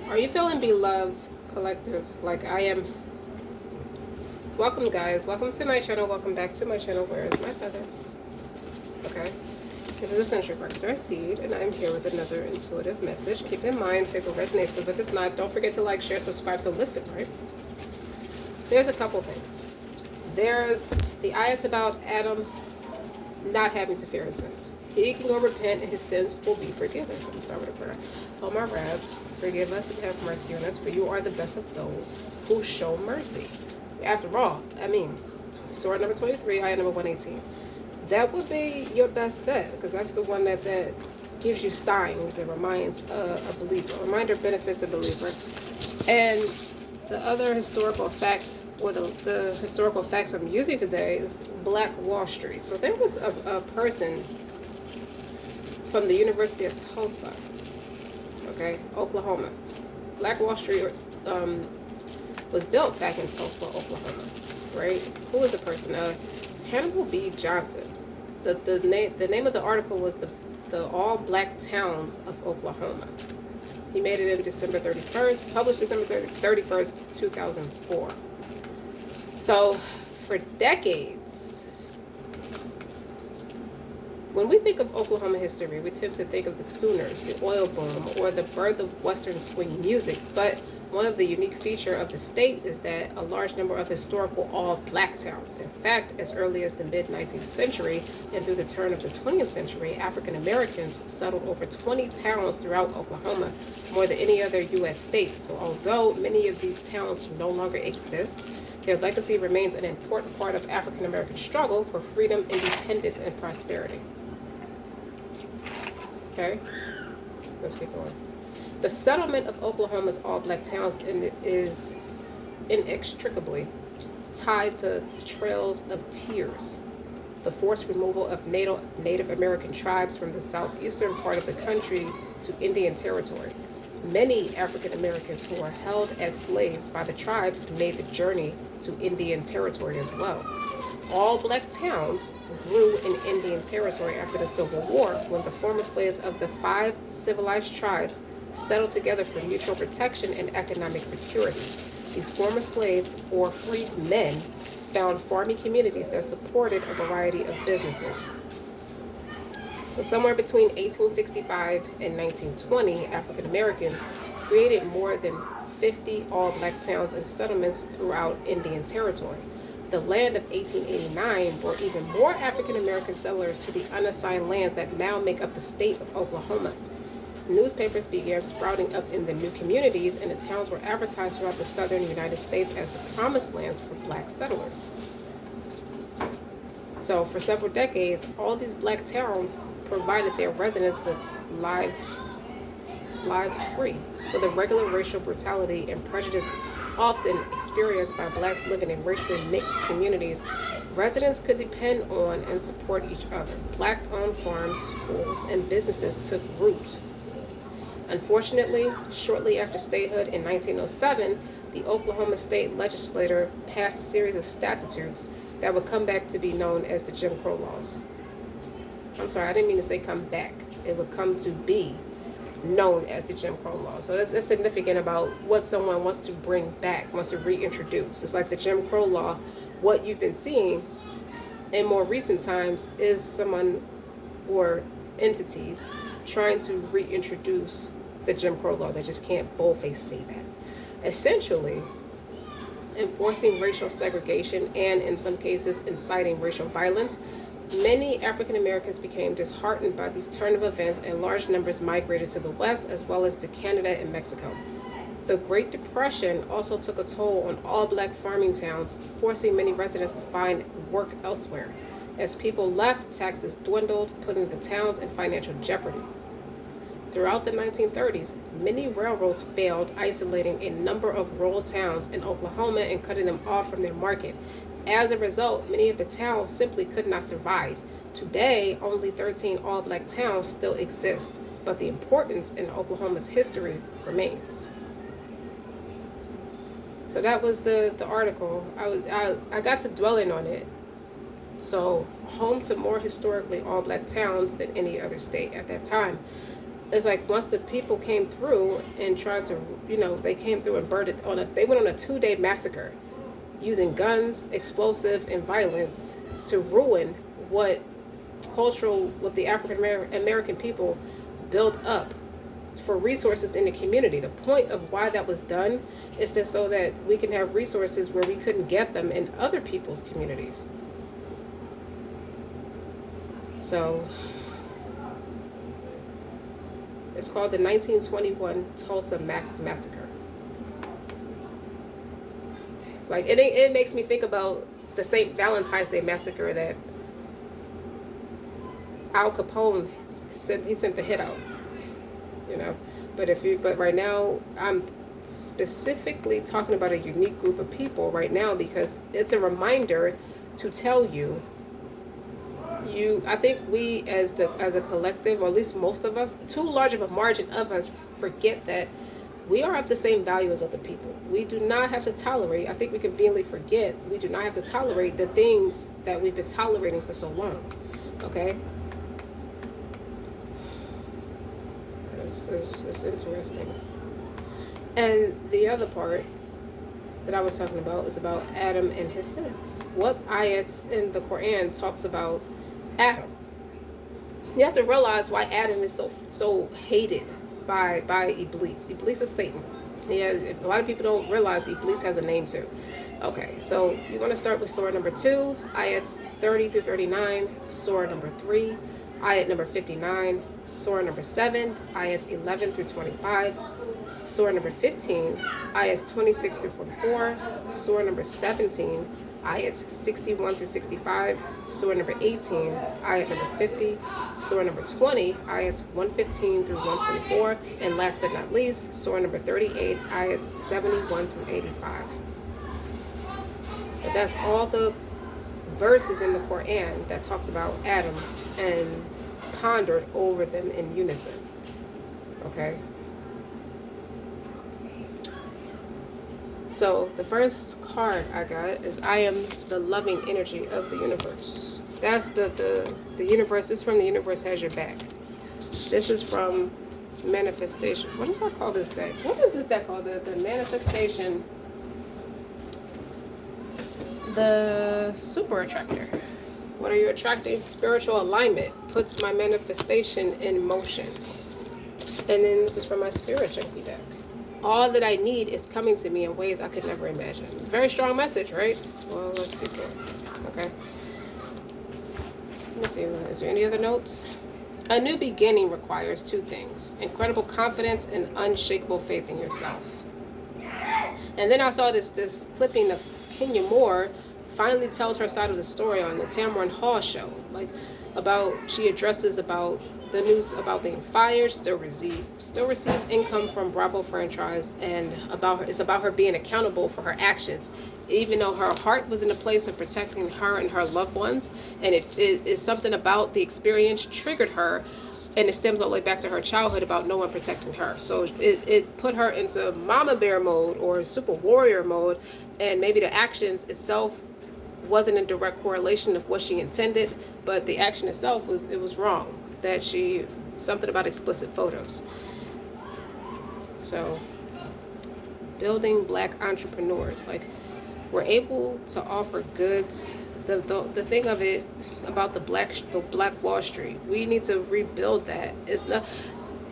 Are you feeling beloved, collective, like I am? Welcome, guys. Welcome to my channel. Welcome back to my channel. Where is my feathers? Okay. This is Essential RockStar'Seed, and I'm here with another intuitive message. Keep in mind, take what resonates, leave what does not. Don't forget to like, share, subscribe, so listen, right? There's a couple things. There's the ayats about Adam not having to fear his sins. He can go repent and his sins will be forgiven. So I'm going to start with a prayer. Oh my Rab, forgive us and have mercy on us, for you are the best of those who show mercy. After all, Surah number 23, ayat number 118. That would be your best bet, because that's the one that gives you signs and reminds a believer. A reminder benefits a believer. And the other historical fact, or the historical facts I'm using today, is Black Wall Street. So there was a person from the University of Tulsa, okay, Oklahoma. Black Wall Street was built back in Tulsa, Oklahoma, right? Who was the person? Hannibal B. Johnson. The name of the article was the All Black Towns of Oklahoma. He made it in December 31st, published December 31st, 2004. So for decades, when we think of Oklahoma history, we tend to think of the Sooners, the oil boom, or the birth of Western swing music. But one of the unique features of the state is that a large number of historical all-black towns. In fact, as early as the mid-19th century and through the turn of the 20th century, African Americans settled over 20 towns throughout Oklahoma, more than any other U.S. state. So although many of these towns no longer exist, their legacy remains an important part of African American struggle for freedom, independence, and prosperity. Okay, let's keep going. The settlement of Oklahoma's all-black towns is inextricably tied to Trails of Tears, the forced removal of Native American tribes from the southeastern part of the country to Indian Territory. Many African Americans who were held as slaves by the tribes made the journey to Indian Territory as well. All black towns grew in Indian Territory after the Civil War, when the former slaves of the 5 civilized tribes settled together for mutual protection and economic security. These former slaves, or freed men, found farming communities that supported a variety of businesses. So somewhere between 1865 and 1920, African Americans created more than 50 all-black towns and settlements throughout Indian Territory. The land of 1889 brought even more African American settlers to the unassigned lands that now make up the state of Oklahoma. Newspapers began sprouting up in the new communities, and the towns were advertised throughout the southern United States as the promised lands for black settlers. So for several decades, all these black towns provided their residents with lives free for the regular racial brutality and prejudice often experienced by blacks living in racially mixed communities. Residents could depend on and support each other. Black-owned farms, schools, and businesses took root. Unfortunately, shortly after statehood in 1907, the Oklahoma State Legislature passed a series of statutes that would come back to be known as the Jim Crow laws. I'm sorry, I didn't mean to say come back. It would come to be known as the Jim Crow laws. So that's significant about what someone wants to bring back, wants to reintroduce. It's like the Jim Crow law. What you've been seeing in more recent times is someone or entities trying to reintroduce the Jim Crow laws. I just can't boldface say that. Essentially, enforcing racial segregation and, in some cases, inciting racial violence. Many African Americans became disheartened by these turn of events, and large numbers migrated to the West as well as to Canada and Mexico. The Great Depression also took a toll on all black farming towns, forcing many residents to find work elsewhere. As people left, taxes dwindled, putting the towns in financial jeopardy. Throughout the 1930s, many railroads failed, isolating a number of rural towns in Oklahoma and cutting them off from their market. As a result, many of the towns simply could not survive. Today, only 13 all-black towns still exist, but the importance in Oklahoma's history remains. So that was the article. I got to dwelling on it. So, home to more historically all-black towns than any other state at that time. It's like once the people came through and tried to, they came through and burned it they went on a 2-day massacre using guns, explosive, and violence to ruin what what the African American people built up for resources in the community. The point of why that was done is that so that we can have resources where we couldn't get them in other people's communities. So it's called the 1921 Tulsa Massacre. Like it makes me think about the St. Valentine's Day Massacre that Al Capone sent the hit out. But right now I'm specifically talking about a unique group of people right now because it's a reminder to tell you, I think we as a collective, or at least most of us, too large of a margin of us forget that we are of the same value as other people. We do not have to tolerate, I think we conveniently forget, we do not have to tolerate the things that we've been tolerating for so long. Okay? It's interesting. And the other part that I was talking about is about Adam and his sins. What ayats in the Quran talks about Adam? You have to realize why Adam is so hated by Iblis. Iblis is Satan. Yeah, a lot of people don't realize Iblis has a name too. Okay, so you want to start with surah number 2, ayats 30 through 39, surah number 3, ayat number 59, surah number 7, ayats 11 through 25, surah number 15, ayats 26 through 44, surah number 17, ayats 61 through 65, surah number 18, ayat number 50, surah number 20, ayats 115 through 124, and last but not least, surah number 38, ayats 71 through 85. But that's all the verses in the Quran that talks about Adam and pondered over them in unison. Okay? So the first card I got is I am the loving energy of the universe. That's the universe. This is from the universe has your back. This is from manifestation. What do I call this deck? What is this deck called? The manifestation. The super attractor. What are you attracting? Spiritual alignment puts my manifestation in motion. And then this is from my spirit junkie deck. All that I need is coming to me in ways I could never imagine. Very strong message, right? Well, let's keep going. Okay. Let me see. Is there any other notes? A new beginning requires 2 things: incredible confidence and unshakable faith in yourself. And then I saw this clipping of Kenya Moore finally tells her side of the story on the Tamron Hall show. Like, she addresses about the news about being fired, still receives income from Bravo franchise, and it's about her being accountable for her actions, even though her heart was in a place of protecting her and her loved ones, and it is something about the experience triggered her, and it stems all the way back to her childhood about no one protecting her. So it put her into mama bear mode or super warrior mode, and maybe the actions itself wasn't in direct correlation of what she intended, but the action itself was wrong. That something about explicit photos. So building Black entrepreneurs, like, we're able to offer goods. The thing of it about the Black Wall Street, we need to rebuild that. It's not,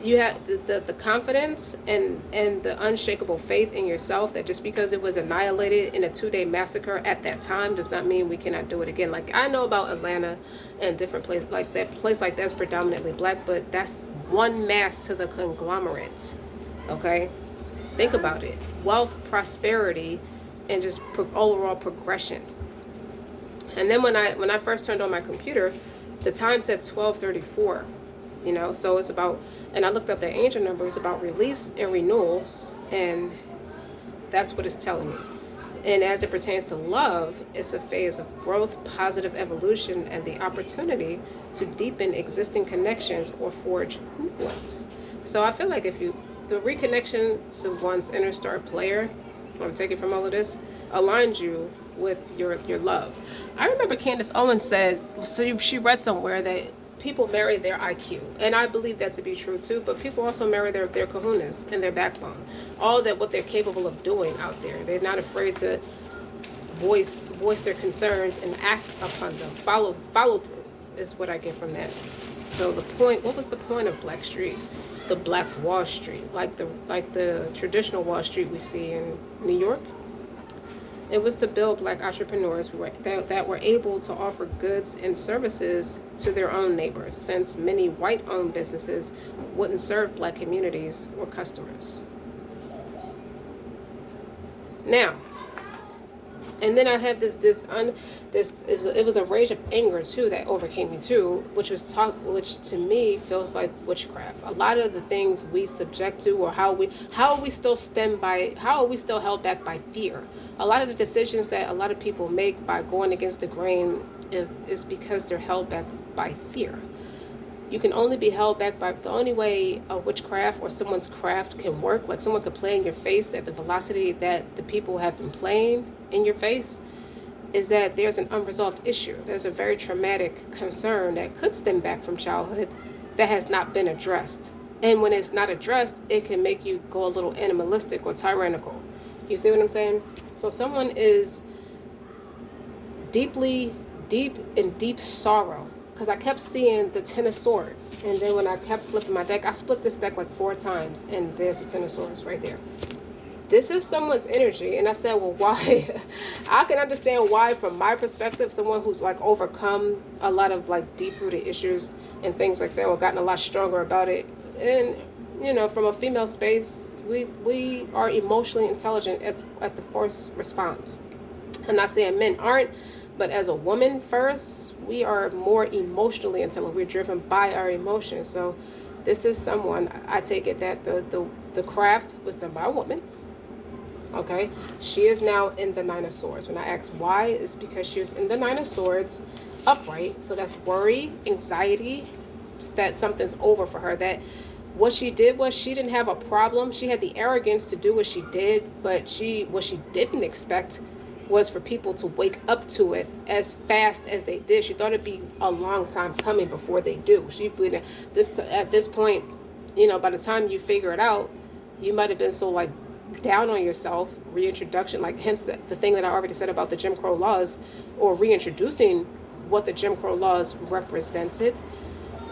you have the confidence and the unshakable faith in yourself that just because it was annihilated in a 2-day massacre at that time does not mean we cannot do it again. Like, I know about Atlanta and different places like that. Place like that's predominantly Black, but that's one mass to the conglomerate. Okay, think about it: wealth, prosperity, and just overall progression. And then when I first turned on my computer, the time said 12:34. So it's about, and I looked up the angel number, it's about release and renewal, and that's what it's telling me. And as it pertains to love, it's a phase of growth, positive evolution, and the opportunity to deepen existing connections or forge new ones. So I feel like the reconnection to one's inner star player, what I'm taking from all of this, aligns you with your love. I remember Candace Owens said, so she read somewhere that people marry their IQ, and I believe that to be true too. But people also marry their kahunas and their backbone, all that what they're capable of doing out there. They're not afraid to voice their concerns and act upon them. Follow through is what I get from that. So the point, what was the point of Black Street? The Black Wall Street, like the traditional Wall Street we see in New York. It was to build Black entrepreneurs that were able to offer goods and services to their own neighbors, since many white-owned businesses wouldn't serve Black communities or customers. Now, and then I have it was a rage of anger too that overcame me too, which to me feels like witchcraft. A lot of the things we subject to, or how are we still held back by fear? A lot of the decisions that a lot of people make by going against the grain is because they're held back by fear. You can only be held back by the only way a witchcraft or someone's craft can work. Like someone could play in your face at the velocity that the people have been playing in your face, is that there's an unresolved issue. There's a very traumatic concern that could stem back from childhood that has not been addressed. And when it's not addressed, it can make you go a little animalistic or tyrannical. You see what I'm saying? So someone is deep in deep sorrow. Because I kept seeing the Ten of Swords. And then when I kept flipping my deck, I split this deck like 4 times. And there's the Ten of Swords right there. This is someone's energy. And I said, well, why? I can understand why, from my perspective, someone who's like overcome a lot of like deep-rooted issues and things like that, or gotten a lot stronger about it. And, you know, from a female space, we are emotionally intelligent at the first response. I'm not saying men aren't. But as a woman first, we are more emotionally intelligent. We're driven by our emotions. So this is someone, I take it that the craft was done by a woman. Okay. She is now in the Nine of Swords. When I ask why, it's because she was in the Nine of Swords upright. So that's worry, anxiety, that something's over for her. That what she did was she didn't have a problem. She had the arrogance to do what she did, but what she didn't expect was for people to wake up to it as fast as they did. She thought it'd be a long time coming before they do. At this point, you know, by the time you figure it out, you might have been so like down on yourself. Reintroduction, like hence the thing that I already said about the Jim Crow laws, or reintroducing what the Jim Crow laws represented.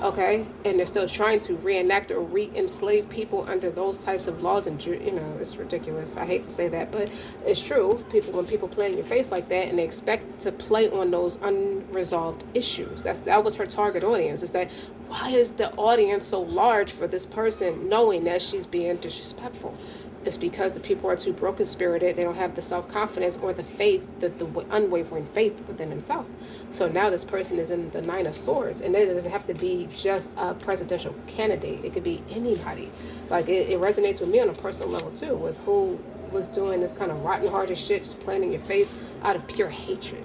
Okay, and they're still trying to reenact or re-enslave people under those types of laws, and you know, it's ridiculous. I hate to say that, but it's true. When people play in your face like that, and they expect to play on those unresolved issues. That was her target audience. Is that why is the audience so large for this person, knowing that she's being disrespectful? It's because the people are too broken spirited. They don't have the self-confidence or the faith, the unwavering faith within themselves. So now this person is in the Nine of Swords, and it doesn't have to be just a presidential candidate. It could be anybody. Like it resonates with me on a personal level too, with who was doing this kind of rotten-hearted shit, just playing in your face out of pure hatred.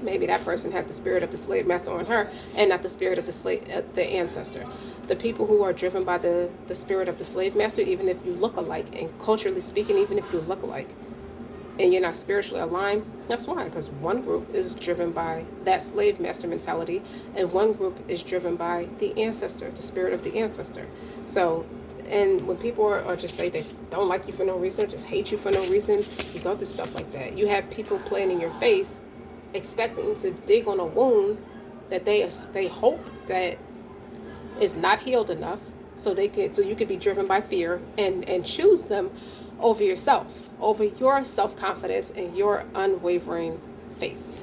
Maybe that person had the spirit of the slave master on her, and not the spirit of the ancestor. The people who are driven by the spirit of the slave master, even if you look alike, and culturally speaking, even if you look alike, and you're not spiritually aligned, that's why. Because one group is driven by that slave master mentality, and one group is driven by the ancestor, the spirit of the ancestor. So, and when people are just they don't like you for no reason, just hate you for no reason, you go through stuff like that. You have people playing in your face, expecting to dig on a wound that they hope that is not healed enough, so you could be driven by fear and choose them over yourself, over your self-confidence and your unwavering faith.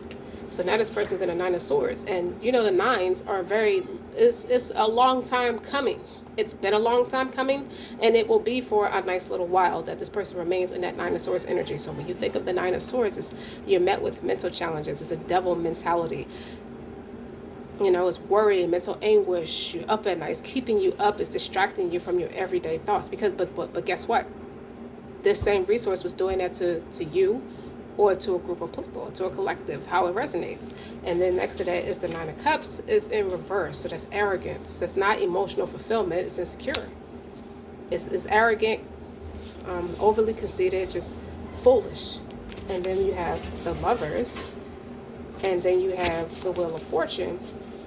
So now this person's in a Nine of Swords, and you know the nines are it's a long time coming. It's been a long time coming, and it will be for a nice little while that this person remains in that Nine of Swords energy. So when you think of the Nine of Swords, you're met with mental challenges. It's a devil mentality. You know, it's worry, mental anguish. You're up at night. It's keeping you up. It's distracting you from your everyday thoughts. But guess what? This same resource was doing that to you, or to a group of people, to a collective, how it resonates. And then next to that is the Nine of Cups is in reverse. So that's arrogance. That's not emotional fulfillment. It's insecure. It's arrogant, overly conceited, just foolish. And then you have the Lovers, and then you have the Wheel of Fortune.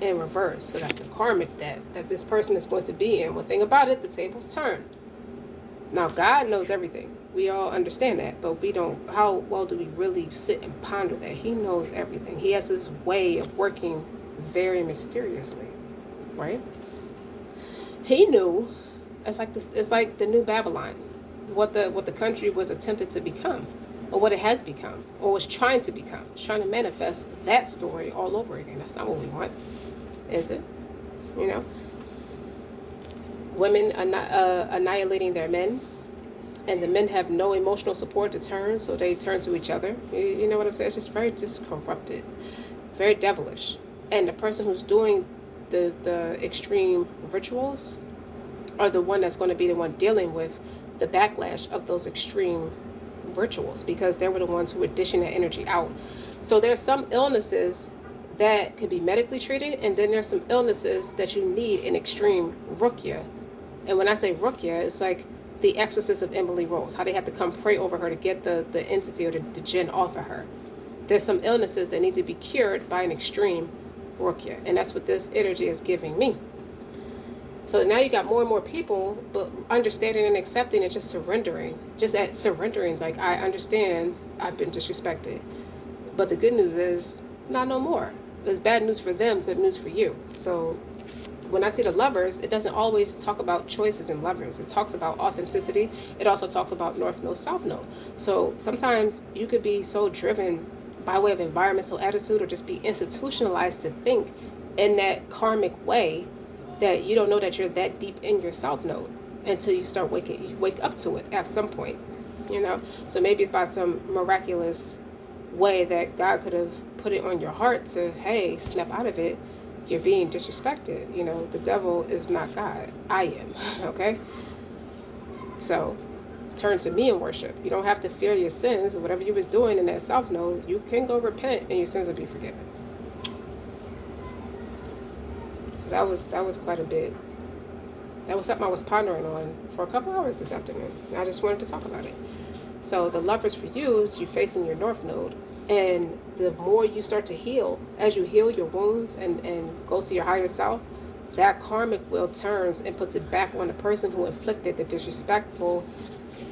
in reverse. So that's the karmic debt that this person is going to be in. One thing about it, the tables turn. Now, God knows everything. We all understand that, but we don't. How well do we really sit and ponder that? He knows everything. He has this way of working very mysteriously, right? He knew. It's like this. It's like the new Babylon, what the country was attempted to become, or what it has become, or was trying to become. It's trying to manifest that story all over again. That's not what we want, is it? You know, women annihilating their men, and the men have no emotional support to turn, so they turn to each other. You know what I'm saying? It's just very corrupted, very devilish. And the person who's doing the extreme rituals are the one that's going to be the one dealing with the backlash of those extreme rituals, because they were the ones who were dishing that energy out. So there's some illnesses that could be medically treated, and then there's some illnesses that you need an extreme ruqya. And when I say ruqya, it's like the exorcist of Emily Rose, how they have to come pray over her to get the entity or the jinn off of her. There's some illnesses that need to be cured by an extreme ruqya, and that's what this energy is giving me. So now you got more and more people, but understanding and accepting and just surrendering. Just at surrendering, like, I understand I've been disrespected. But the good news is, not no more. It's bad news for them, good news for you. So when I see the lovers, it doesn't always talk about choices in lovers. It talks about authenticity. It also talks about north node, south node. So sometimes you could be so driven by way of environmental attitude, or just be institutionalized to think in that karmic way, that you don't know that you're that deep in your south node until you start you wake up to it at some point, you know. So maybe it's by some miraculous way that God could have put it on your heart to, hey, snap out of it. You're being disrespected. You know, the devil is not God. I am. Okay? So turn to me and worship. You don't have to fear your sins. Whatever you was doing in that south node, you can go repent and your sins will be forgiven. So that was quite a bit. That was something I was pondering on for a couple hours this afternoon. And I just wanted to talk about it. So the lovers for you is you facing your north node. And the more you start to heal, as you heal your wounds and go to your higher self, that karmic wheel turns and puts it back on the person who inflicted the disrespectful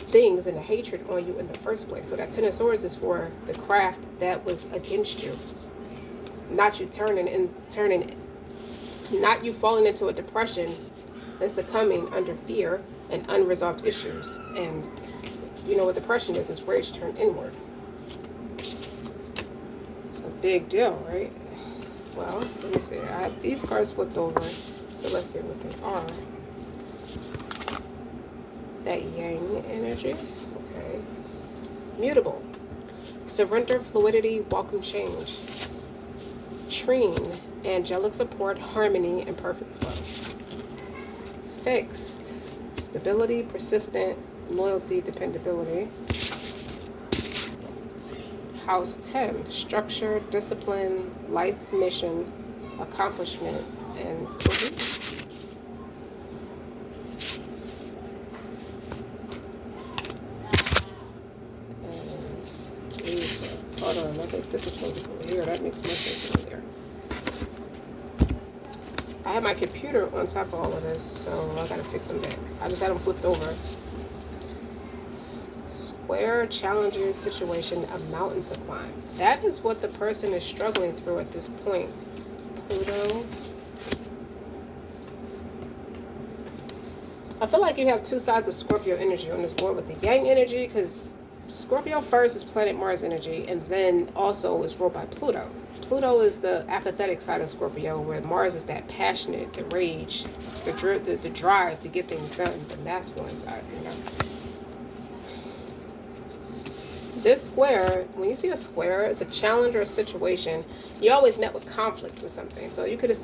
things and the hatred on you in the first place. So that Ten of Swords is for the craft that was against you. Not you not you falling into a depression and succumbing under fear and unresolved issues. And you know what depression is? It's rage turned inward. It's a big deal, right? Well, let me see. I have these cards flipped over. So let's see what they are. That yang energy. Okay. Mutable. Surrender, fluidity, welcome change. Trine. Angelic support, harmony, and perfect flow. Fixed. Stability, persistent, loyalty, dependability. House 10. Structure, discipline, life mission, accomplishment, and hold on, I think this is supposed to go here. That makes more sense to go there. I have my computer on top of all of this, so I gotta fix them back. I just had them flipped over. Square, challenging situation, a mountain to climb. That is what the person is struggling through at this point. Pluto. I feel like you have two sides of Scorpio energy on this board with the yang energy, because Scorpio first is planet Mars energy, and then also is ruled by Pluto. Pluto is the apathetic side of Scorpio, where Mars is that passionate, the rage, the drive to get things done, the masculine side, you know. This square, when you see a square, it's a challenge or a situation. You always met with conflict with something. So you could have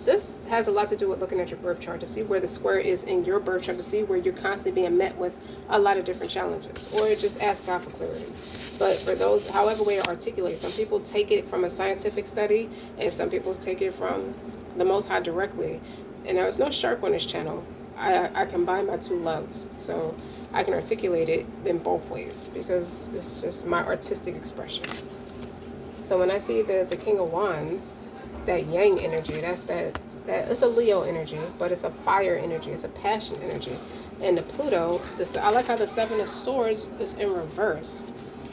this has a lot to do with looking at your birth chart to see where the square is in your birth chart, to see where you're constantly being met with a lot of different challenges, or just ask God for clarity. But for those, however way to articulate, some people take it from a scientific study, and some people take it from the Most High directly. And there was no shark on this channel. I combine my two loves, so I can articulate it in both ways, because it's just my artistic expression. So when I see the King of Wands, that yang energy. That's that it's a Leo energy, but it's a fire energy. It's a passion energy. And the Pluto, I like how the Seven of Swords is in reverse,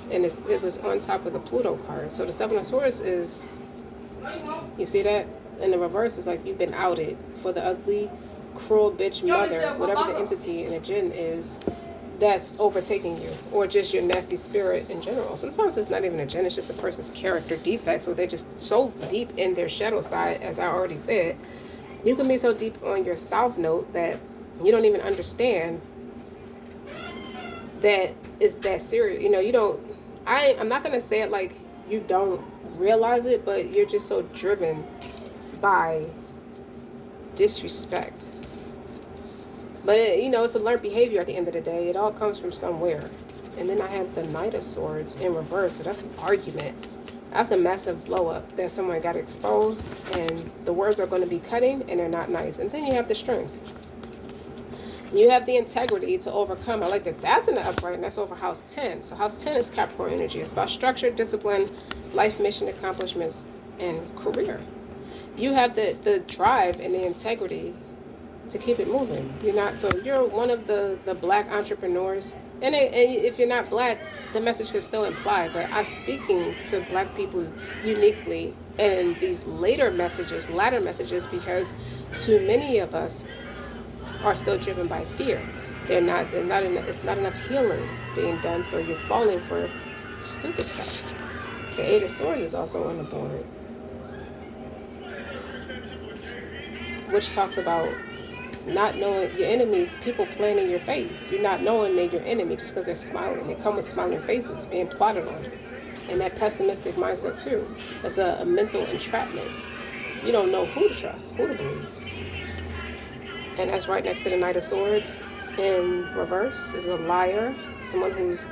and it was on top of the Pluto card. So the Seven of Swords is, you see that? In the reverse is like you've been outed for the ugly, cruel bitch mother, whatever the entity in a jinn is that's overtaking you, or just your nasty spirit in general. Sometimes it's not even a jinn, it's just a person's character defect. So they're just so deep in their shadow side, as I already said. You can be so deep on your south node that you don't even understand that it's that serious. You know, you don't, I'm not going to say it like you don't realize it, but you're just so driven by disrespect. But it, you know, it's a learned behavior at the end of the day. It all comes from somewhere. And then I have the Knight of Swords in reverse. So that's an argument. That's a massive blow up that someone got exposed, and the words are going to be cutting and they're not nice. And then you have the Strength. You have the integrity to overcome. I like that that's in the upright, and that's over house 10. So house 10 is Capricorn energy. It's about structure, discipline, life mission accomplishments, and career. You have the drive and the integrity to keep it moving. You're not, so you're one of the black entrepreneurs. And if you're not black, the message can still imply, but I'm speaking to black people uniquely in these latter messages, because too many of us are still driven by fear. It's not enough healing being done, so you're falling for stupid stuff. The Eight of Swords is also on the board, which talks about not knowing your enemies, people playing in your face. You're not knowing they're your enemy just because they're smiling. They come with smiling faces, being plotted on. And that pessimistic mindset too. It's a mental entrapment. You don't know who to trust, who to believe. And that's right next to the Knight of Swords in reverse is a liar, someone who's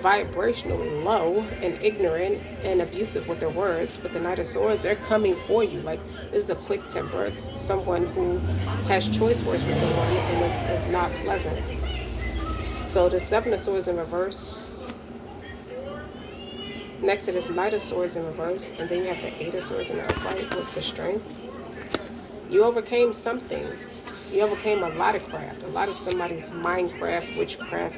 vibrationally low and ignorant and abusive with their words. With the Knight of Swords, they're coming for you. Like, this is a quick temper. This is someone who has choice words for someone, and it's not pleasant. So the Seven of Swords in reverse, next to this Knight of Swords in reverse, and then you have the Eight of Swords in the upright with the Strength. You overcame something. You overcame a lot of craft, a lot of somebody's mindcraft, witchcraft,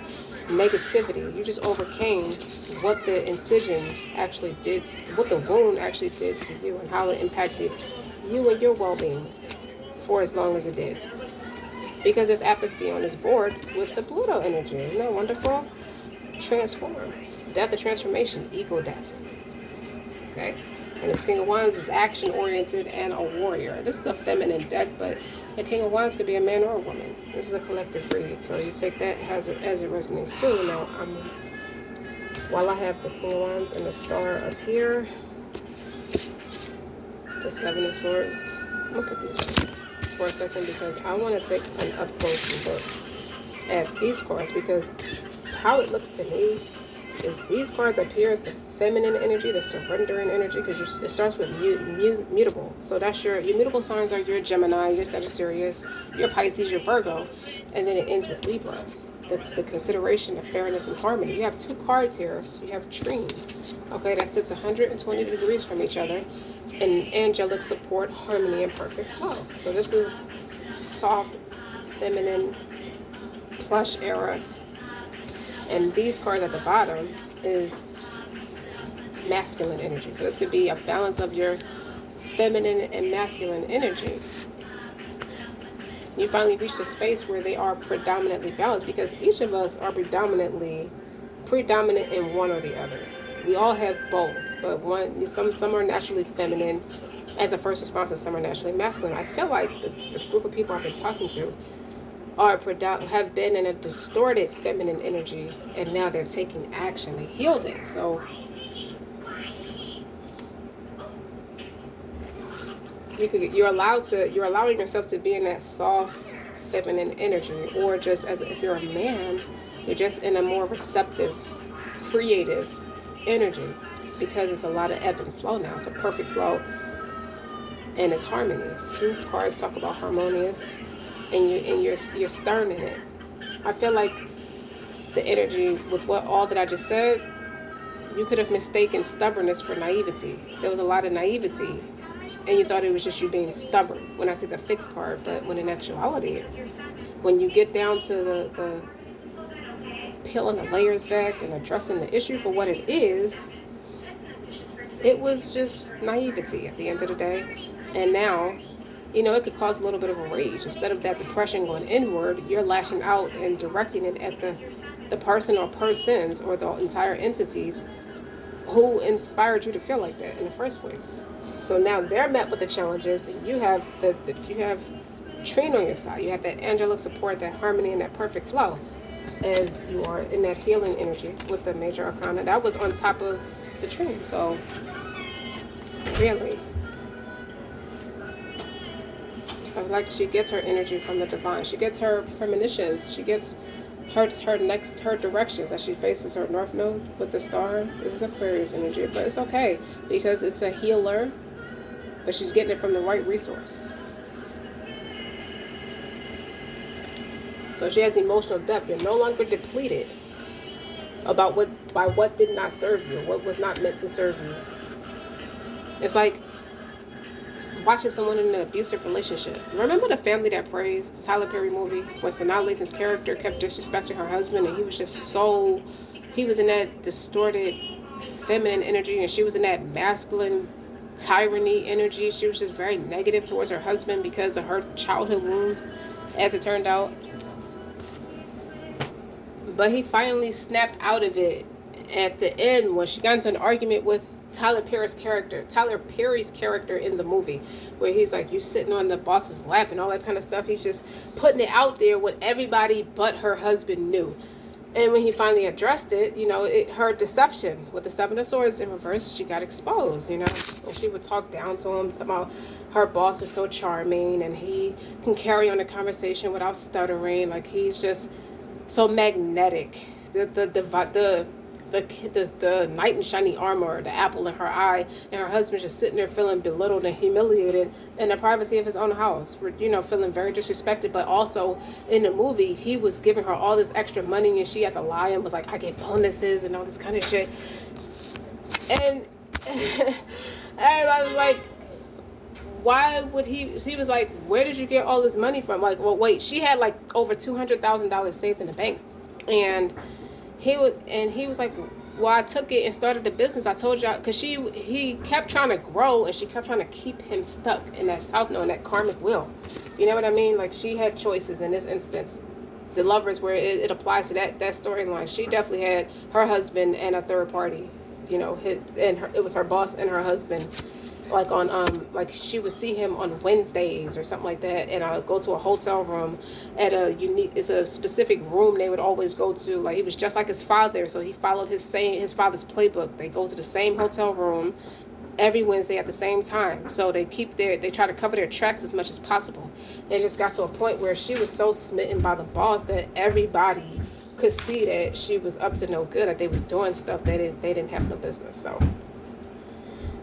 negativity. You just overcame what the incision actually did, what the wound actually did to you, and how it impacted you and your well-being for as long as it did. Because there's apathy on this board with the Pluto energy. Isn't that wonderful? Transform. Death of transformation, ego death. Okay? And this King of Wands is action-oriented and a warrior. This is a feminine deck, but the King of Wands could be a man or a woman. This is a collective read, so you take that as it resonates too. Now, while I have the King of Wands and the Star up here, the Seven of Swords, I'm going to put these right for a second because I want to take an up-close look at these cards, because how it looks to me is these cards up here is the feminine energy, the surrendering energy, because it starts with mutable. So that's your mutable signs are your Gemini, your Sagittarius, your Pisces, your Virgo, and then it ends with Libra. The consideration of fairness and harmony. You have two cards here. You have Trine, okay, that sits 120 degrees from each other, and angelic support, harmony, and perfect flow. So this is soft, feminine, plush era. And these cards at the bottom is masculine energy. So this could be a balance of your feminine and masculine energy. You finally reached a space where they are predominantly balanced, because each of us are predominant in one or the other. We all have both, but some are naturally feminine as a first response, and some are naturally masculine. I feel like the group of people I've been talking to have been in a distorted feminine energy, and now they're taking action. They healed it. So you're allowing yourself to be in that soft feminine energy, or just if you're a man, you're just in a more receptive, creative energy, because it's a lot of ebb and flow now. It's a perfect flow, and it's harmony. Two cards talk about harmonious. And you're stern in it. I feel like the energy with all that I just said, you could have mistaken stubbornness for naivety. There was a lot of naivety, and you thought it was just you being stubborn when I see the fixed card. But when in actuality, when you get down to the peeling the layers back and addressing the issue for what it is, it was just naivety at the end of the day. And now, it could cause a little bit of a rage. Instead of that depression going inward, you're lashing out and directing it at the person or persons or the entire entities who inspired you to feel like that in the first place. So now they're met with the challenges. You have you have Trine on your side. You have that angelic support, that harmony, and that perfect flow as you are in that healing energy with the major arcana. That was on top of the Trine. So really, like she gets her energy from the divine. She gets her premonitions. She gets her directions as she faces her north node with the star. This is Aquarius energy, but it's okay because it's a healer, but she's getting it from the right resource. So she has emotional depth. You're no longer depleted about what did not serve you, what was not meant to serve you. It's like watching someone in an abusive relationship. Remember The Family That Prays, the Tyler Perry movie, when Sanaa Lathan's character kept disrespecting her husband, and he was in that distorted feminine energy, and she was in that masculine tyranny energy. She was just very negative towards her husband because of her childhood wounds, as it turned out. But he finally snapped out of it at the end when she got into an argument with Tyler Perry's character in the movie, where he's like, you sitting on the boss's lap and all that kind of stuff. He's just putting it out there what everybody but her husband knew. And when he finally addressed it, her deception with the Seven of Swords in reverse, she got exposed, and she would talk down to him about her boss is so charming and he can carry on a conversation without stuttering, like he's just so magnetic. The knight in shiny armor, the apple in her eye, and her husband just sitting there feeling belittled and humiliated in the privacy of his own house, feeling very disrespected. But also in the movie, he was giving her all this extra money and she had to lie and was like, I get bonuses and all this kind of shit. And everybody was like, why would he was like, where did you get all this money from? Like, well, wait, she had like over $200,000 saved in the bank. And he was like, well, I took it and started the business. I told y'all, because he kept trying to grow and she kept trying to keep him stuck in that south node, in that karmic wheel. You know what I mean? Like, she had choices in this instance. The Lovers, where it applies to that storyline. She definitely had her husband and a third party. It was her boss and her husband. Like on like she would see him on Wednesdays or something like that, and go to a hotel room at it's a specific room they would always go to. Like, he was just like his father, so he followed his father's playbook. They go to the same hotel room every Wednesday at the same time, so they try to cover their tracks as much as possible. It just got to a point where she was so smitten by the boss that everybody could see that she was up to no good, like they was doing stuff they didn't have no business. So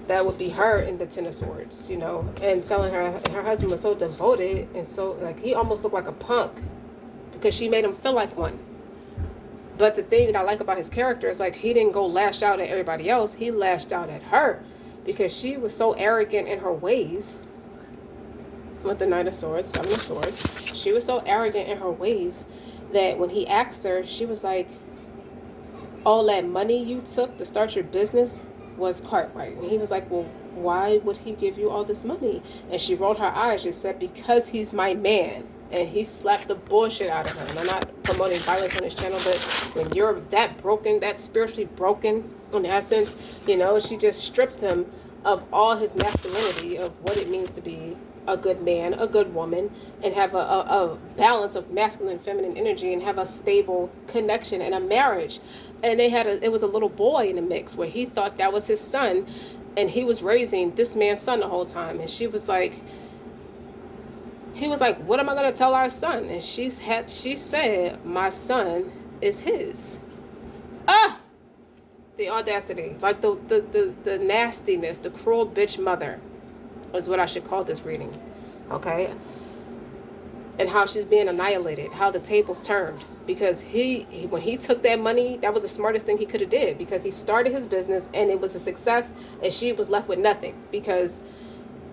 that would be her in the Ten of Swords, and telling her husband was so devoted and so, like, he almost looked like a punk because she made him feel like one. But the thing that I like about his character is, like, he didn't go lash out at everybody else. He lashed out at her because she was so arrogant in her ways. With the Knight of Swords, Seven of Swords, she was so arrogant in her ways that when he asked her, she was like, all that money you took to start your business was Cartwright. And he was like, well, why would he give you all this money? And she rolled her eyes. She said, because he's my man. And he slapped the bullshit out of her. And I'm not promoting violence on this channel, but when you're that broken, that spiritually broken in that sense, she just stripped him of all his masculinity, of what it means to be a good man, a good woman, and have a balance of masculine and feminine energy, and have a stable connection and a marriage. And it was a little boy in the mix where he thought that was his son, and he was raising this man's son the whole time. And he was like, what am I going to tell our son? And she said, my son is his. The audacity, like the nastiness, the cruel bitch mother is what I should call this reading. Okay, and how she's being annihilated, how the tables turned. Because when he took that money, that was the smartest thing he could have did, because he started his business and it was a success, and she was left with nothing. Because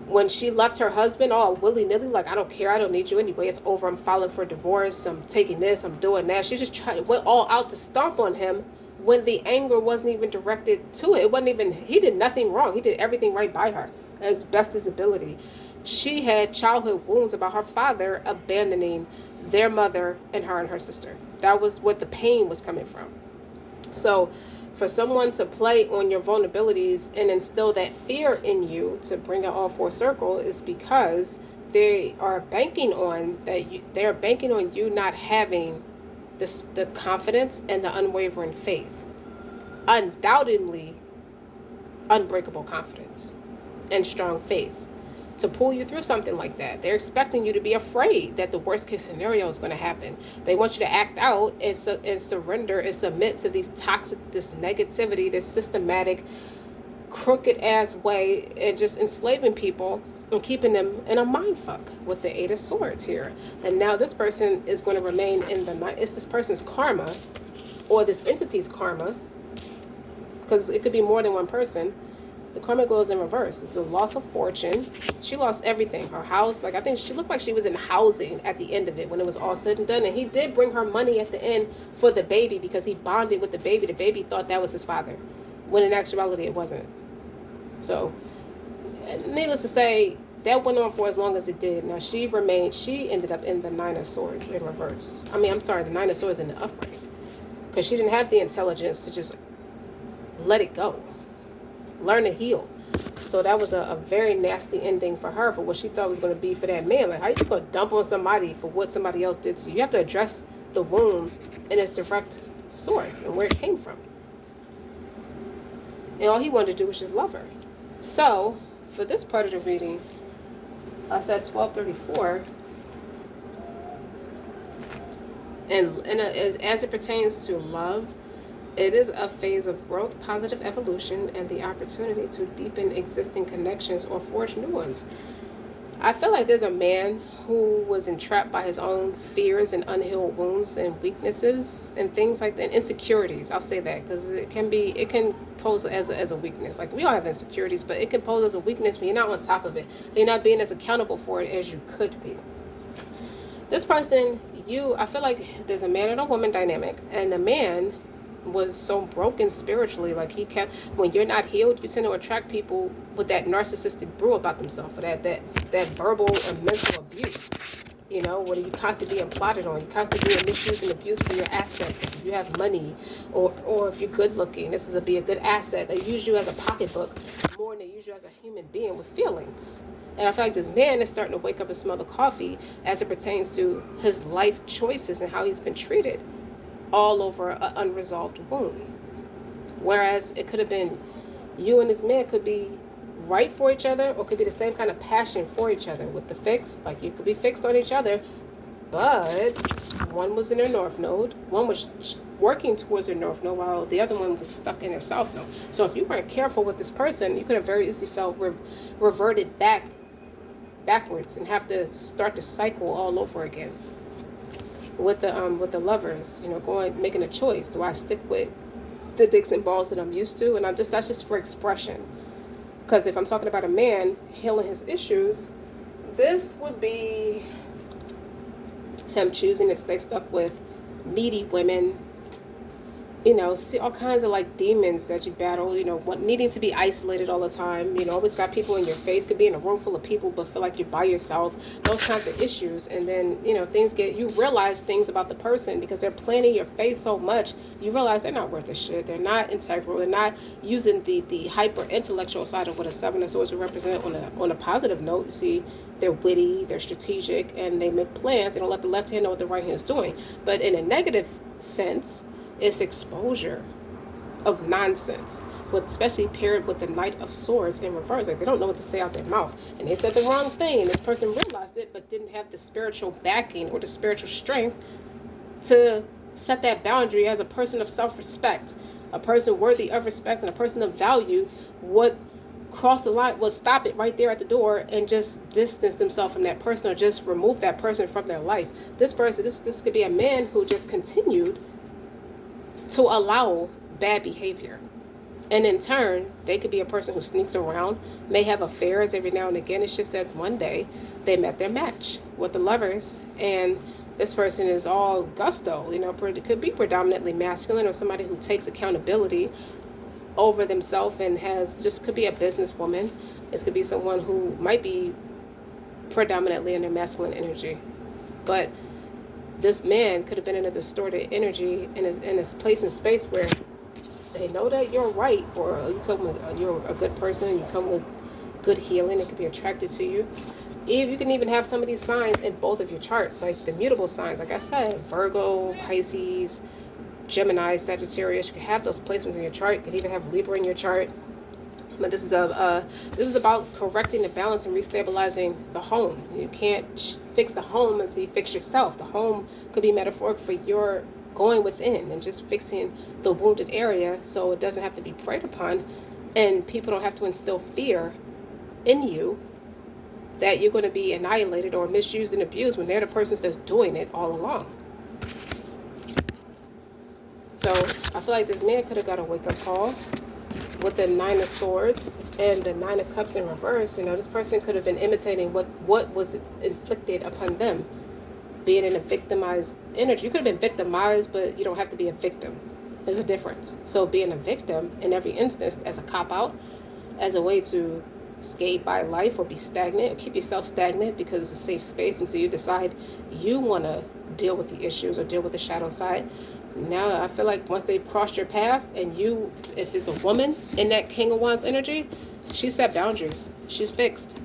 when she left her husband all willy-nilly, like, I don't care, I don't need you anyway, it's over, I'm filing for divorce, I'm taking this, I'm doing that. She just went all out to stomp on him when the anger wasn't even directed to it. It wasn't even, he did nothing wrong. He did everything right by her as best his ability. She had childhood wounds about her father abandoning their mother and her sister. That was what the pain was coming from. So for someone to play on your vulnerabilities and instill that fear in you to bring it all full circle is because they are banking on they're banking on you not having the confidence and the unwavering faith. Undoubtedly unbreakable confidence and strong faith to pull you through something like that. They're expecting you to be afraid that the worst case scenario is going to happen. They want you to act out and surrender and submit to these toxic, this negativity, this systematic, crooked ass way, and just enslaving people and keeping them in a mind fuck with the Eight of Swords here. And now this person is going to remain in the night. It's this person's karma, or this entity's karma, because it could be more than one person. The karma goes in reverse. It's a loss of fortune. She lost everything. Her house, like, I think she looked like she was in housing at the end of it when it was all said and done. And he did bring her money at the end for the baby because he bonded with the baby. The baby thought that was his father, when in actuality it wasn't. So, needless to say, that went on for as long as it did. Now she ended up in the Nine of Swords in reverse. The Nine of Swords in the upright. Because she didn't have the intelligence to just let it go. Learn to heal. So that was a very nasty ending for her, for what she thought was going to be for that man. Like, how you just going to dump on somebody for what somebody else did to you? You have to address the wound in its direct source and where it came from. And all he wanted to do was just love her. So, for this part of the reading, I said 1234. And as it pertains to love, it is a phase of growth, positive evolution, and the opportunity to deepen existing connections or forge new ones. I feel like there's a man who was entrapped by his own fears and unhealed wounds and weaknesses and things like that. Insecurities, I'll say that, because it can pose as a weakness. Like, we all have insecurities, but it can pose as a weakness when you're not on top of it. You're not being as accountable for it as you could be. This person, I feel like there's a man and a woman dynamic, and the man was so broken spiritually. Like, when you're not healed, you tend to attract people with that narcissistic brew about themselves, or that verbal and mental abuse, when you constantly being plotted on, you constantly being misused and abused for your assets. If you have money, or if you're good looking, this is be a good asset. They use you as a pocketbook more than they use you as a human being with feelings. And I feel like this man is starting to wake up and smell the coffee as it pertains to his life choices and how he's been treated all over an unresolved wound. Whereas it could have been, you and this man could be right for each other, or could be the same kind of passion for each other with the fix. Like, you could be fixed on each other, but one was in their north node, one was working towards their north node, while the other one was stuck in their south node. So if you weren't careful with this person, you could have very easily felt reverted backwards and have to start the cycle all over again. With the lovers, making a choice. Do I stick with the dicks and balls that I'm used to? And that's just for expression. Because if I'm talking about a man healing his issues, this would be him choosing to stay stuck with needy women. See all kinds of like demons that you battle, needing to be isolated all the time, always got people in your face, could be in a room full of people but feel like you're by yourself, those kinds of issues. And then, you realize things about the person because they're playing in your face so much, you realize they're not worth a shit, they're not integral, they're not using the hyper intellectual side of what a Seven of Swords would represent on a positive note. You see, they're witty, they're strategic, and they make plans. They don't let the left hand know what the right hand is doing. But in a negative sense, it's exposure of nonsense, especially paired with the Knight of Swords in reverse. Like, they don't know what to say out their mouth, and they said the wrong thing, and this person realized it but didn't have the spiritual backing or the spiritual strength to set that boundary. As a person of self-respect, a person worthy of respect, and a person of value would cross the line, will stop it right there at the door and just distance themselves from that person, or just remove that person from their life. This person, this could be a man who just continued to allow bad behavior. And in turn, they could be a person who sneaks around, may have affairs every now and again. It's just that one day they met their match with the lovers, and this person is all gusto, it could be predominantly masculine, or somebody who takes accountability over themselves and could be a businesswoman. This could be someone who might be predominantly in their masculine energy. But this man could have been in a distorted energy in a place and space where they know that you're right, or you're a good person, you come with good healing, it could be attracted to you. You can even have some of these signs in both of your charts, like the mutable signs, like I said, Virgo, Pisces, Gemini, Sagittarius. You can have those placements in your chart. You can even have Libra in your chart. But this is about correcting the balance and restabilizing the home. You can't fix the home until you fix yourself. The home could be metaphoric for your going within and just fixing the wounded area, so it doesn't have to be preyed upon, and people don't have to instill fear in you that you're going to be annihilated or misused and abused when they're the persons that's doing it all along. So I feel like this man could have got a wake-up call with the 9 of Swords and the 9 of Cups in reverse. This person could have been imitating what was inflicted upon them, being in a victimized energy. You could have been victimized, but you don't have to be a victim. There's a difference. So being a victim in every instance as a cop-out, as a way to skate by life or be stagnant, or keep yourself stagnant because it's a safe space until you decide you want to deal with the issues or deal with the shadow side. Now I feel like once they've crossed your path, and you, if it's a woman in that King of Wands energy, she set boundaries. She's fixed.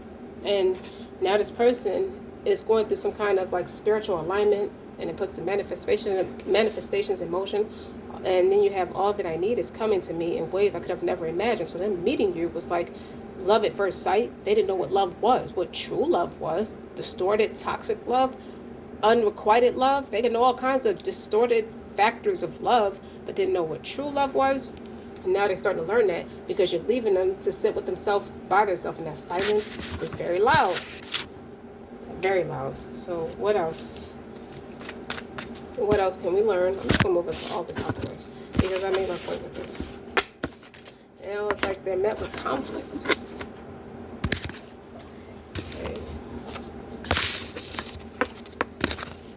And now this person is going through some kind of like spiritual alignment, and it puts the manifestations in motion. And then you have all that I need is coming to me in ways I could have never imagined. So them meeting you was like love at first sight. They didn't know what love was, what true love was. Distorted, toxic love, unrequited love. They could know all kinds of distorted factors of love, but didn't know what true love was. And now they're starting to learn that, because you're leaving them to sit with themselves by themselves, and that silence is very loud. Very loud. So what else? What else can we learn? I'm just going to move all this out of the way, because I made my point with this. Now it's like they're met with conflict. Okay.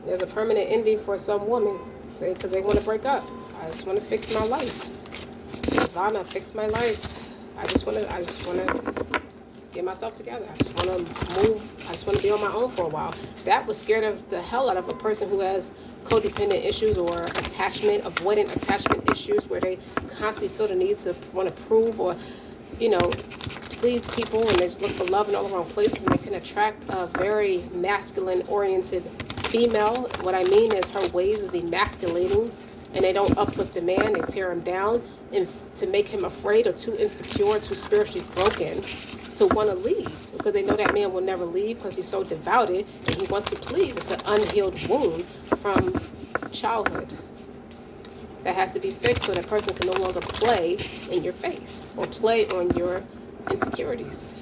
There's a permanent ending for some woman, because they want to break up. I just want to fix my life. Ivana, fix my life. I just want to get myself together. I just want to move. I just want to be on my own for a while. That was scared of the hell out of a person who has codependent issues or avoidant attachment issues, where they constantly feel the need to want to prove or, please people, and they just look for love in all the wrong places, and they can attract a very masculine-oriented female. What I mean is her ways is emasculating, and they don't uplift the man. They tear him down, and to make him afraid or too insecure, too spiritually broken to want to leave, because they know that man will never leave because he's so devoted and he wants to please. It's an unhealed wound from childhood that has to be fixed, so that person can no longer play in your face or play on your insecurities.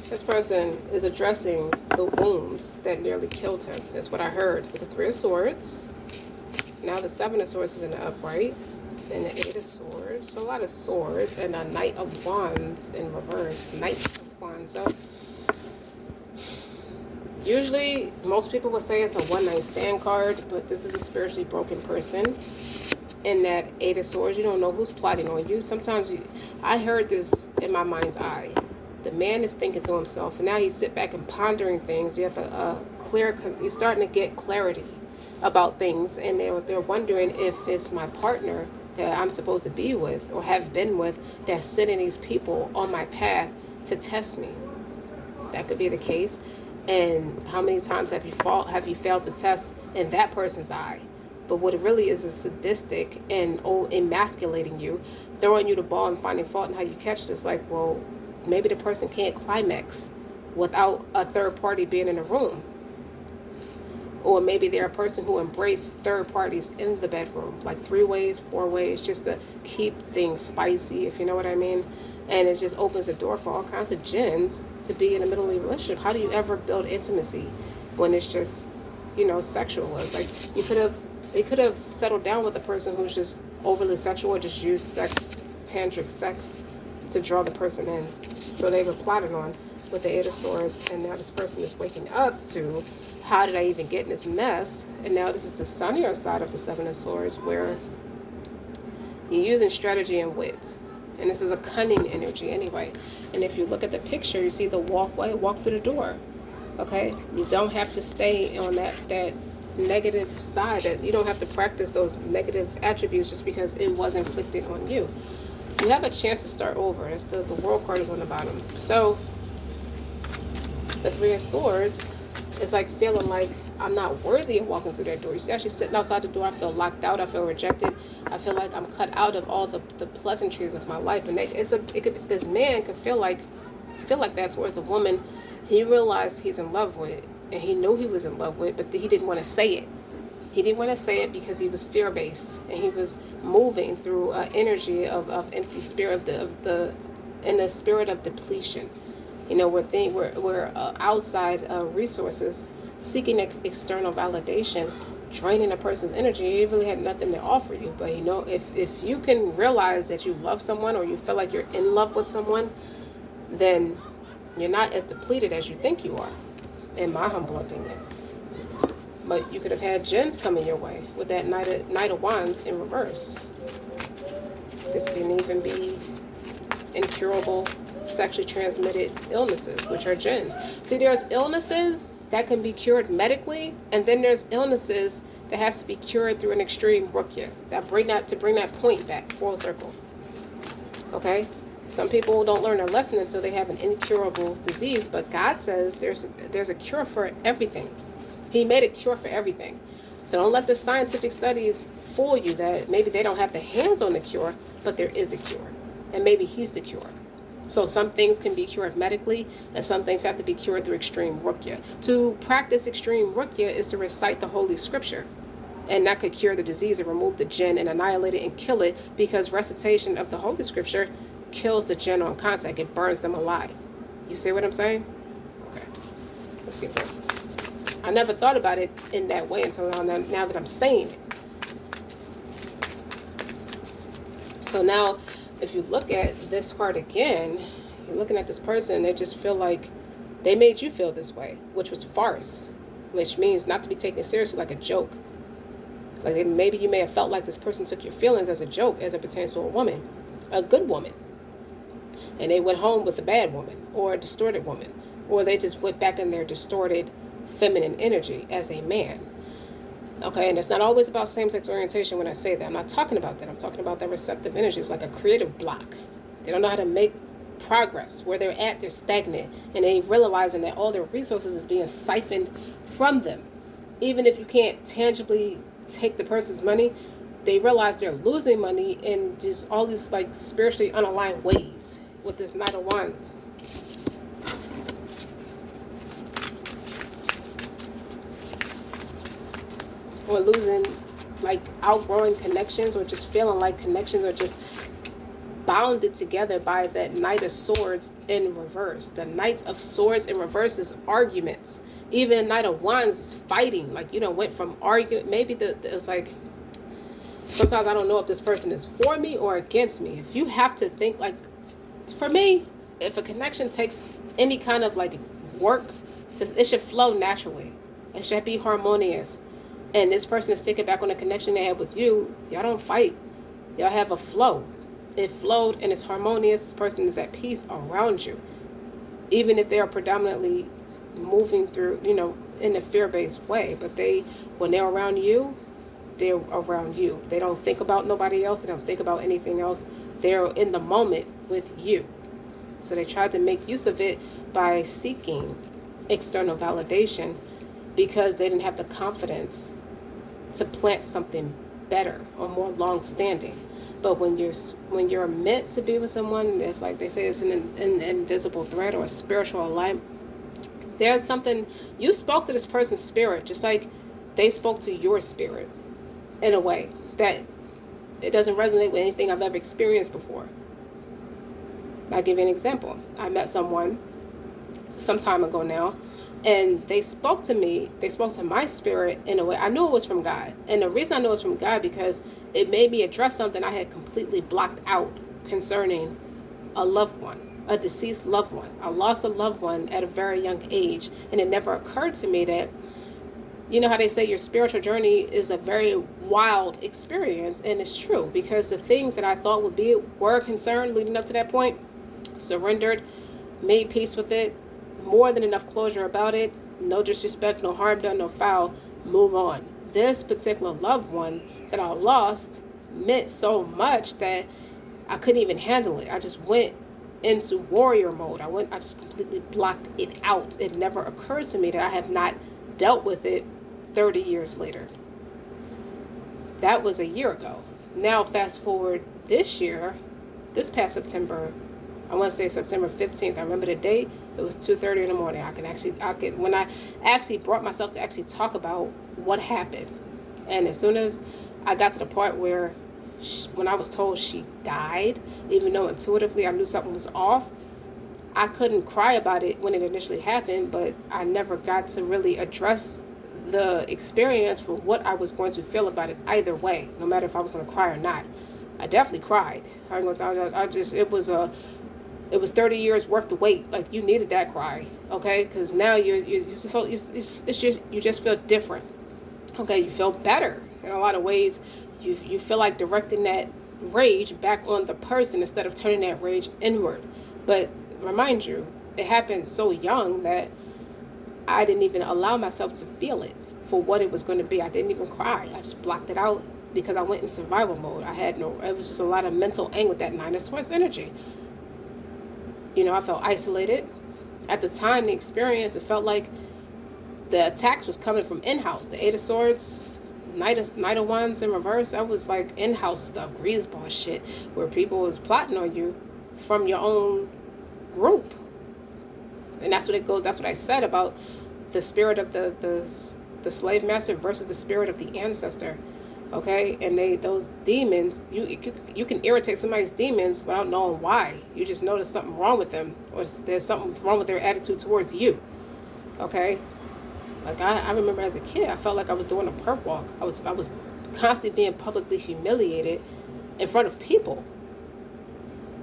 This person is addressing the wounds that nearly killed him. That's what I heard with the 3 of Swords. Now the 7 of Swords is in the upright, and the 8 of Swords. So a lot of swords, and a Knight of Wands in reverse. Knight of Wands. So usually most people would say it's a one-night stand card, but this is a spiritually broken person. In that 8 of Swords, you don't know who's plotting on you. Sometimes I heard this in my mind's eye. The man is thinking to himself, and now you sit back and pondering things. You have you're starting to get clarity about things, and they're wondering if it's my partner that I'm supposed to be with or have been with that's sending these people on my path to test me. That could be the case. And how many times have you failed the test in that person's eye? But what it really is sadistic and emasculating you, throwing you the ball and finding fault in how you catch this. Like, well, maybe the person can't climax without a third party being in the room. Or maybe they're a person who embraced third parties in the bedroom, like 3 ways, 4 ways, just to keep things spicy, if you know what I mean. And it just opens the door for all kinds of jinns to be in the middle of a relationship. How do you ever build intimacy when it's just, sexual? It's like they could have settled down with a person who's just overly sexual, or just used tantric sex to draw the person in. So they were plotted on with the 8 of Swords, and now this person is waking up to, how did I even get in this mess? And now this is the sunnier side of the 7 of Swords, where you're using strategy and wit. And this is a cunning energy anyway. And if you look at the picture, you see the walkway, walk through the door. Okay? You don't have to stay on that negative side. That you don't have to practice those negative attributes just because it was inflicted on you. You have a chance to start over. It's the World card is on the bottom. So the 3 of Swords is like feeling like I'm not worthy of walking through that door. You see, actually sitting outside the door, I feel locked out. I feel rejected. I feel like I'm cut out of all the pleasantries of my life. And this man could feel like that towards the woman he realized he's in love with, and he knew he was in love with, but he didn't want to say it. He didn't want to say it because he was fear-based, and he was moving through an energy of empty spirit, in the spirit of depletion. Where outside resources, seeking external validation, draining a person's energy. He really had nothing to offer you. But if you can realize that you love someone, or you feel like you're in love with someone, then you're not as depleted as you think you are, in my humble opinion. But you could have had jinns coming your way with that Knight of Wands in reverse. This can even be incurable sexually transmitted illnesses, which are jinns. See, there's illnesses that can be cured medically, and then there's illnesses that has to be cured through an extreme ruqya. To bring that point back full circle. Okay? Some people don't learn their lesson until they have an incurable disease, but God says there's a cure for everything. He made a cure for everything. So don't let the scientific studies fool you that maybe they don't have the hands on the cure, but there is a cure. And maybe he's the cure. So some things can be cured medically, and some things have to be cured through extreme ruqya. To practice extreme ruqya is to recite the Holy Scripture. And that could cure the disease and remove the jinn and annihilate it and kill it, because recitation of the Holy Scripture kills the jinn on contact. It burns them alive. You see what I'm saying? Okay. Let's get there. I never thought about it in that way until now that I'm saying it. So now, if you look at this card again, you're looking at this person, they just feel like they made you feel this way, which was farce, which means not to be taken seriously, like a joke. Like maybe you may have felt like this person took your feelings as a joke as it pertains to a woman, a good woman. And they went home with a bad woman or a distorted woman, or they just went back in their distorted feminine energy as a man. Okay, and it's not always about same-sex orientation when I say that. I'm not talking about that. I'm talking about that receptive energy. It's like a creative block. They don't know how to make progress. Where they're at, they're stagnant. And they realizing that all their resources is being siphoned from them. Even if you can't tangibly take the person's money, they realize they're losing money in just all these like spiritually unaligned ways with this Knight of Wands. Or losing, like outgrowing connections, or just feeling like connections are just bounded together by that Knight of Swords in reverse. The Knight of Swords in reverse is arguments. Even Knight of Wands is fighting. Like, went from argument. Maybe it's like, sometimes I don't know if this person is for me or against me. If you have to think, like, for me, if a connection takes any kind of like work, it should flow naturally. It should be harmonious. And this person is sticking back on the connection they have with you. Y'all don't fight. Y'all have a flow. It flowed and it's harmonious. This person is at peace around you. Even if they are predominantly moving through, in a fear-based way. But when they're around you, they're around you. They don't think about nobody else. They don't think about anything else. They're in the moment with you. So they tried to make use of it by seeking external validation, because they didn't have the confidence to plant something better or more long-standing. But when you're meant to be with someone, it's like they say, it's an invisible thread or a spiritual alignment. There's something, you spoke to this person's spirit just like they spoke to your spirit in a way that it doesn't resonate with anything I've ever experienced before. I'll give you an example. I met someone some time ago now, and they spoke to me, they spoke to my spirit in a way. I knew it was from God. And the reason I know it was from God, because it made me address something I had completely blocked out concerning a loved one, a deceased loved one. I lost a loved one at a very young age, and it never occurred to me that, you know how they say your spiritual journey is a very wild experience, and it's true, because the things that I thought were concerned leading up to that point, surrendered, made peace with it, more than enough closure about it, no disrespect, no harm done, no foul, move on. This particular loved one that I lost meant so much that I couldn't even handle it. I just went into warrior mode. I just completely blocked it out. It never occurs to me that I have not dealt with it 30 years later. That was a year ago. Now fast forward this year, this past September, I want to say September 15th. I remember the date. It was 2:30 in the morning. When I actually brought myself to actually talk about what happened. And as soon as I got to the part where when I was told she died, even though intuitively I knew something was off, I couldn't cry about it when it initially happened, but I never got to really address the experience for what I was going to feel about it either way, no matter if I was going to cry or not. I definitely cried. It was 30 years worth the wait. Like, you needed that cry, okay? Because now you just feel different, okay? You feel better in a lot of ways. You feel like directing that rage back on the person instead of turning that rage inward. But remind you, it happened so young that I didn't even allow myself to feel it for what it was going to be. I didn't even cry. I just blocked it out because I went in survival mode. It was just a lot of mental anguish with that Nine of Swords energy. You know, I felt isolated. At the time, the experience, it felt like the attacks was coming from in-house. The Eight of Swords, Knight of Wands in reverse, that was like in-house stuff, greaseball shit, where people was plotting on you from your own group. And that's what I said about the spirit of the slave master versus the spirit of the ancestor. Okay, and those demons, you can irritate somebody's demons without knowing why. You just know there's something wrong with them, or there's something wrong with their attitude towards you. Okay, like I remember as a kid, I felt like I was doing a perp walk. I was constantly being publicly humiliated in front of people.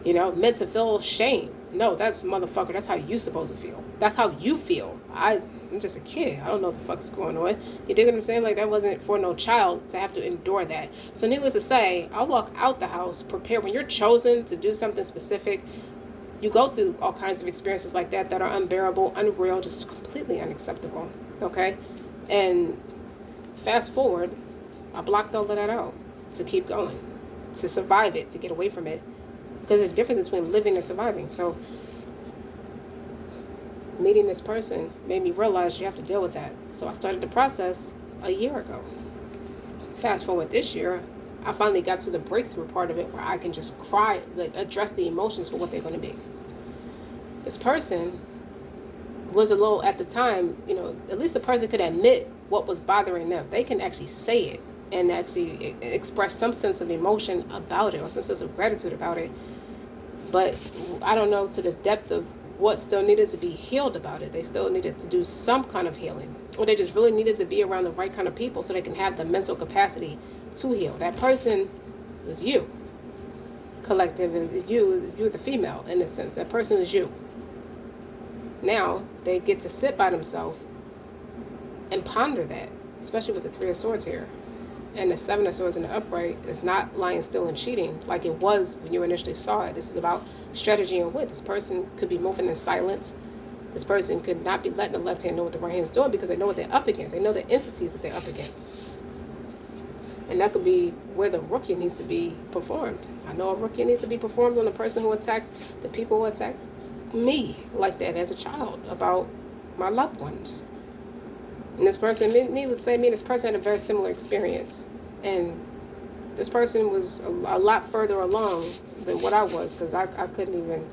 You know, meant to feel shame. No, that's motherfucker. That's how you supposed to feel. That's how you feel. I'm just a kid. I don't know what the fuck's going on. You dig what I'm saying? Like, that wasn't for no child to have to endure that. So needless to say, I'll walk out the house prepared. When you're chosen to do something specific, you go through all kinds of experiences like that are unbearable, unreal, just completely unacceptable. Okay? And fast forward, I blocked all of that out to keep going, to survive it, to get away from it. Because there's a difference between living and surviving. So meeting this person made me realize you have to deal with that. So I started the process a year ago. Fast forward this year, I finally got to the breakthrough part of it where I can just cry, like address the emotions for what they're going to be. This person was a little, at the time, you know, at least the person could admit what was bothering them. They can actually say it and actually express some sense of emotion about it or some sense of gratitude about it. But I don't know to the depth of what still needed to be healed about it. They still needed to do some kind of healing, or they just really needed to be around the right kind of people so they can have the mental capacity to heal. That person was you. Collective is you. You're the female in this sense. That person is you. Now they get to sit by themselves and ponder that, especially with the Three of Swords here. And the Seven of Swords in the upright is not lying still and cheating like it was when you initially saw it. This is about strategy and wit. This person could be moving in silence. This person could not be letting the left hand know what the right hand is doing because they know what they're up against. They know the entities that they're up against. And that could be where the rukia needs to be performed. I know a rukia needs to be performed on the person who attacked the people who attacked me like that as a child about my loved ones. And this person, needless to say, me and this person had a very similar experience. And this person was a lot further along than what I was, because I couldn't even,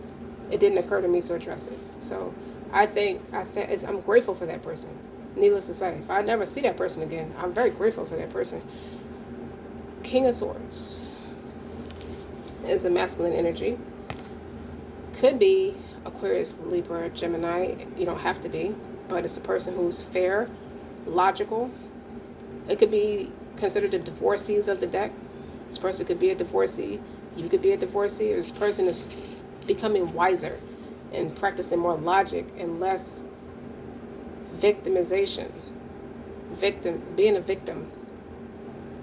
it didn't occur to me to address it. So I'm grateful for that person. Needless to say, if I never see that person again, I'm very grateful for that person. King of Swords is a masculine energy. Could be Aquarius, Libra, Gemini. You don't have to be, but it's a person who's fair, logical. It could be considered the divorcees of the deck. This person could be a divorcee. You could be a divorcee. This person is becoming wiser and practicing more logic and less victimization. Being a victim.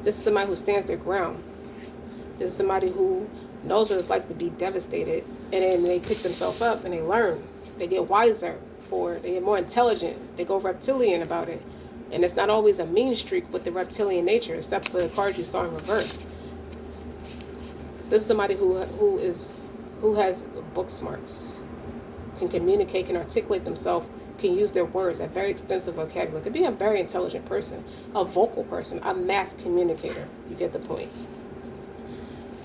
This is somebody who stands their ground. This is somebody who knows what it's like to be devastated, and then they pick themselves up and they learn. They get wiser for it. They get more intelligent. They go reptilian about it. And it's not always a mean streak with the reptilian nature, except for the cards you saw in reverse. This is somebody who has book smarts, can communicate, can articulate themselves, can use their words, a very extensive vocabulary. Could be a very intelligent person, a vocal person, a mass communicator. You get the point.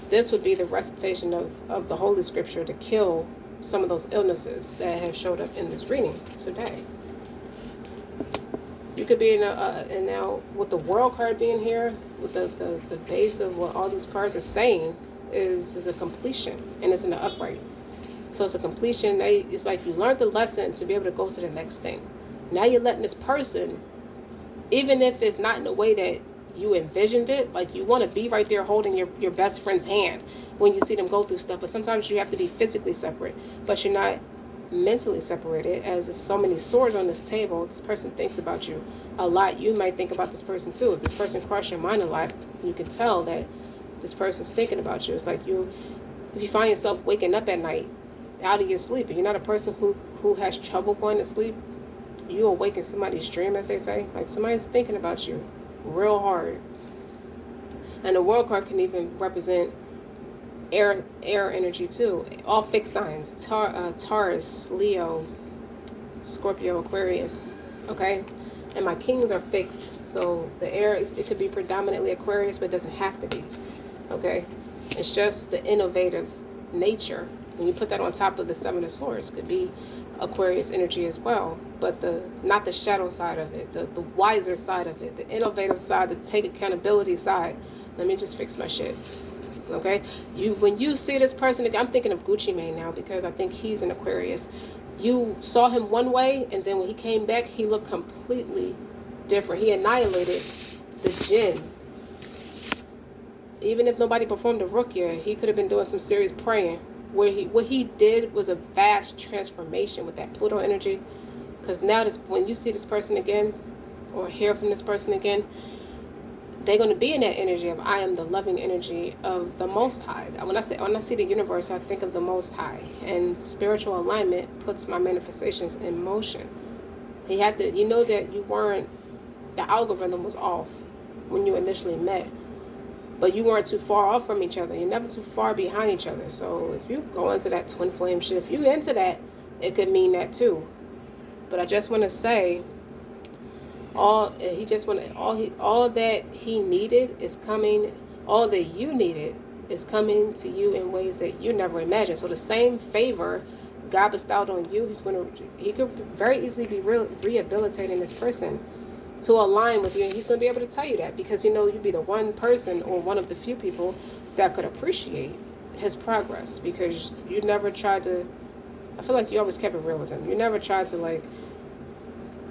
This would be the recitation of the Holy Scripture to kill some of those illnesses that have showed up in this reading today. You could be and now with the World card being here, with the base of what all these cards are saying is a completion, and it's in the upright. So it's a completion. It's like you learned the lesson to be able to go to the next thing. Now you're letting this person, even if it's not in the way that you envisioned it, like you want to be right there holding your best friend's hand when you see them go through stuff, but sometimes you have to be physically separate, but you're not mentally separated. As there's so many swords on this table, this person thinks about you a lot. You might think about this person too. If this person crosses your mind a lot, you can tell that this person's thinking about you. It's like if you find yourself waking up at night out of your sleep, and you're not a person who has trouble going to sleep, you awaken somebody's dream, as they say. Like somebody's thinking about you real hard. And the World card can even represent air energy too. All fixed signs: Taurus, Leo, Scorpio, Aquarius. Okay, and my kings are fixed, so the air it could be predominantly Aquarius, but it doesn't have to be. Okay, it's just the innovative nature. When you put that on top of the Seven of Swords, could be Aquarius energy as well, but not the shadow side of it, the wiser side of it, the innovative side, the take accountability side. Let me just fix my shit. Okay, when you see this person, I'm thinking of Gucci Mane now because I think he's an Aquarius. You saw him one way, and then when he came back, he looked completely different. He annihilated the jinn. Even if nobody performed a ruqya, he could have been doing some serious praying. What he did was a vast transformation with that Pluto energy. Because now when you see this person again, or hear from this person again, they're going to be in that energy of I am the loving energy of the Most High. When I see the universe, I think of the Most High, and spiritual alignment puts my manifestations in motion. He had to, that you weren't, the algorithm was off when you initially met, but you weren't too far off from each other. You're never too far behind each other. So if you go into that twin flame shit, if you into that, it could mean that too. But I just want to say, all that he needed is coming. All that you needed is coming to you in ways that you never imagined. So the same favor God bestowed on you, he could very easily be rehabilitating this person to align with you, and he's going to be able to tell you that, because you'd be the one person or one of the few people that could appreciate his progress, because you never tried to, I feel like you always kept it real with him. You never tried to like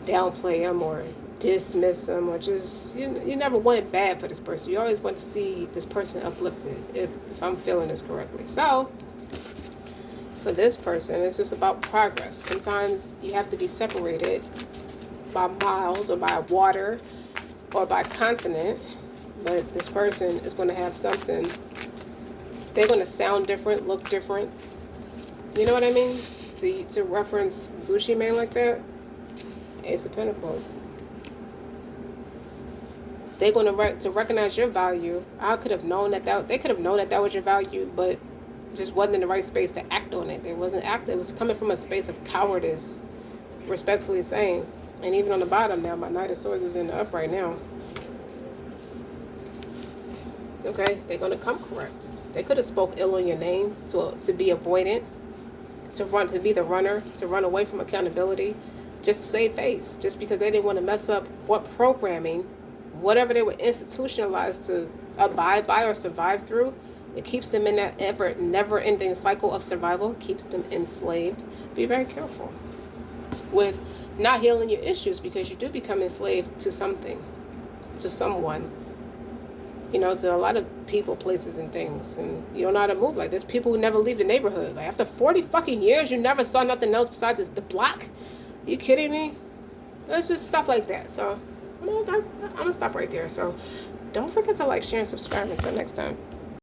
downplay him or dismiss him, or just you never wanted bad for this person. You always want to see this person uplifted, if I'm feeling this correctly. So for this person, it's just about progress. Sometimes you have to be separated by miles or by water or by continent, but this person is going to have something. They're going to sound different, look different. You know what I mean? To reference Gucci Mane like that, Ace of Pentacles. They're going to recognize your value. I could have known they could have known that was your value, but just wasn't in the right space to act on it. It wasn't act. It was coming from a space of cowardice, respectfully saying. And even on the bottom now, my Knight of Swords is in the upright now. Okay, they're going to come correct. They could have spoke ill on your name to be avoidant, to be the runner, to run away from accountability, just to save face, just because they didn't want to mess up what programming, whatever they were institutionalized to abide by or survive through. It keeps them in that never-ending cycle of survival, keeps them enslaved. Be very careful with not healing your issues, because you do become enslaved to something, to someone. You know, to a lot of people, places, and things. And you don't know how to move. Like, there's people who never leave the neighborhood. Like, after 40 fucking years, you never saw nothing else besides the block? Are you kidding me? It's just stuff like that. So, I'm going to stop right there. So, don't forget to like, share, and subscribe. Until next time.